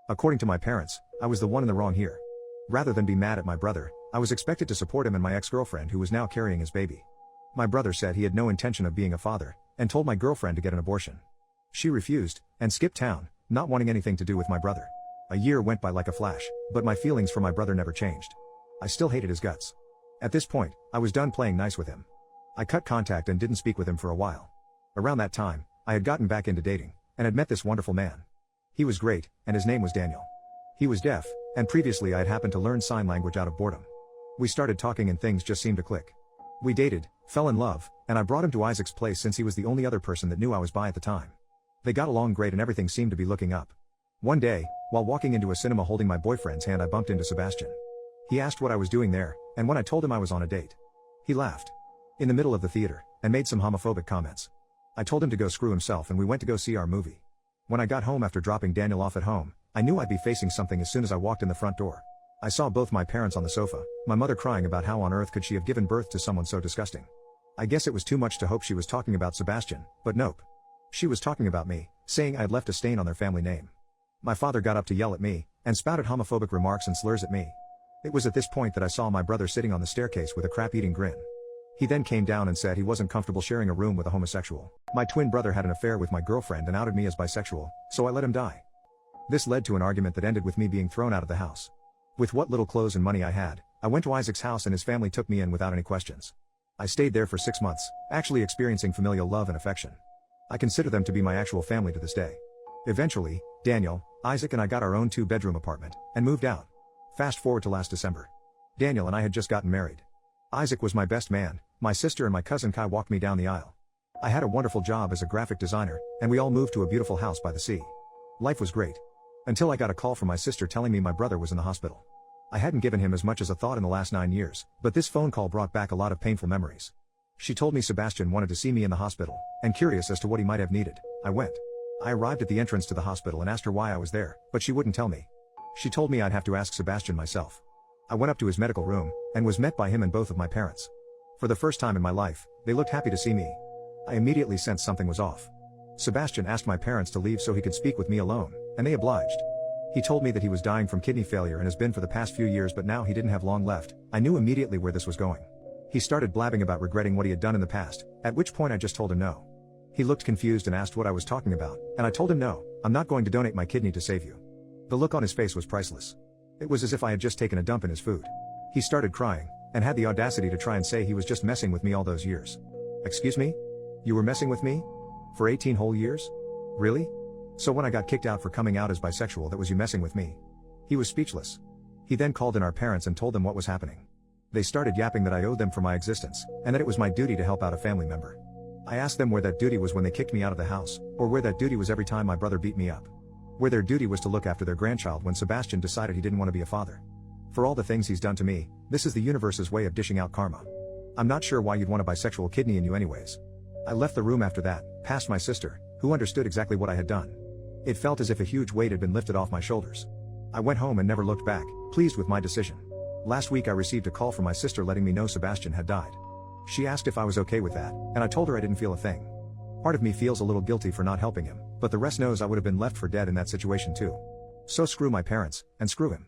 According to my parents, I was the one in the wrong here. Rather than be mad at my brother, I was expected to support him and my ex-girlfriend who was now carrying his baby. My brother said he had no intention of being a father, and told my girlfriend to get an abortion. She refused, and skipped town, not wanting anything to do with my brother. A year went by like a flash, but my feelings for my brother never changed. I still hated his guts. At this point, I was done playing nice with him. I cut contact and didn't speak with him for a while. Around that time, I had gotten back into dating, and had met this wonderful man. He was great, and his name was Daniel. He was deaf, and previously I had happened to learn sign language out of boredom. We started talking and things just seemed to click. We dated, fell in love, and I brought him to Isaac's place since he was the only other person that knew I was bi at the time. They got along great and everything seemed to be looking up. One day, while walking into a cinema holding my boyfriend's hand, I bumped into Sebastian. He asked what I was doing there, and when I told him I was on a date, he laughed. In the middle of the theater, and made some homophobic comments. I told him to go screw himself and we went to go see our movie. When I got home after dropping Daniel off at home, I knew I'd be facing something as soon as I walked in the front door. I saw both my parents on the sofa, my mother crying about how on earth could she have given birth to someone so disgusting. I guess it was too much to hope she was talking about Sebastian, but nope. She was talking about me, saying I'd left a stain on their family name. My father got up to yell at me, and spouted homophobic remarks and slurs at me. It was at this point that I saw my brother sitting on the staircase with a crap-eating grin. He then came down and said he wasn't comfortable sharing a room with a homosexual. My twin brother had an affair with my girlfriend and outed me as bisexual, so I let him die. This led to an argument that ended with me being thrown out of the house. With what little clothes and money I had, I went to Isaac's house and his family took me in without any questions. I stayed there for 6 months, actually experiencing familial love and affection. I consider them to be my actual family to this day. Eventually, Daniel, Isaac and I got our own 2-bedroom apartment, and moved out. Fast forward to last December. Daniel and I had just gotten married. Isaac was my best man, my sister and my cousin Kai walked me down the aisle. I had a wonderful job as a graphic designer, and we all moved to a beautiful house by the sea. Life was great. Until I got a call from my sister telling me my brother was in the hospital. I hadn't given him as much as a thought in the last 9 years, but this phone call brought back a lot of painful memories. She told me Sebastian wanted to see me in the hospital, and curious as to what he might have needed, I went. I arrived at the entrance to the hospital and asked her why I was there, but she wouldn't tell me. She told me I'd have to ask Sebastian myself. I went up to his medical room, and was met by him and both of my parents. For the first time in my life, they looked happy to see me. I immediately sensed something was off. Sebastian asked my parents to leave so he could speak with me alone, and they obliged. He told me that he was dying from kidney failure and has been for the past few years, but now he didn't have long left. I knew immediately where this was going. He started blabbing about regretting what he had done in the past, at which point I just told him no. He looked confused and asked what I was talking about, and I told him no, I'm not going to donate my kidney to save you. The look on his face was priceless. It was as if I had just taken a dump in his food. He started crying, and had the audacity to try and say he was just messing with me all those years. Excuse me? You were messing with me? For 18 whole years? Really? So when I got kicked out for coming out as bisexual, that was you messing with me? He was speechless. He then called in our parents and told them what was happening. They started yapping that I owed them for my existence, and that it was my duty to help out a family member. I asked them where that duty was when they kicked me out of the house, or where that duty was every time my brother beat me up. Where their duty was to look after their grandchild when Sebastian decided he didn't want to be a father. For all the things he's done to me, this is the universe's way of dishing out karma. I'm not sure why you'd want a bisexual kidney in you anyways. I left the room after that, past my sister, who understood exactly what I had done. It felt as if a huge weight had been lifted off my shoulders. I went home and never looked back, pleased with my decision. Last week I received a call from my sister letting me know Sebastian had died. She asked if I was okay with that, and I told her I didn't feel a thing. Part of me feels a little guilty for not helping him, but the rest knows I would have been left for dead in that situation too. So screw my parents, and screw him.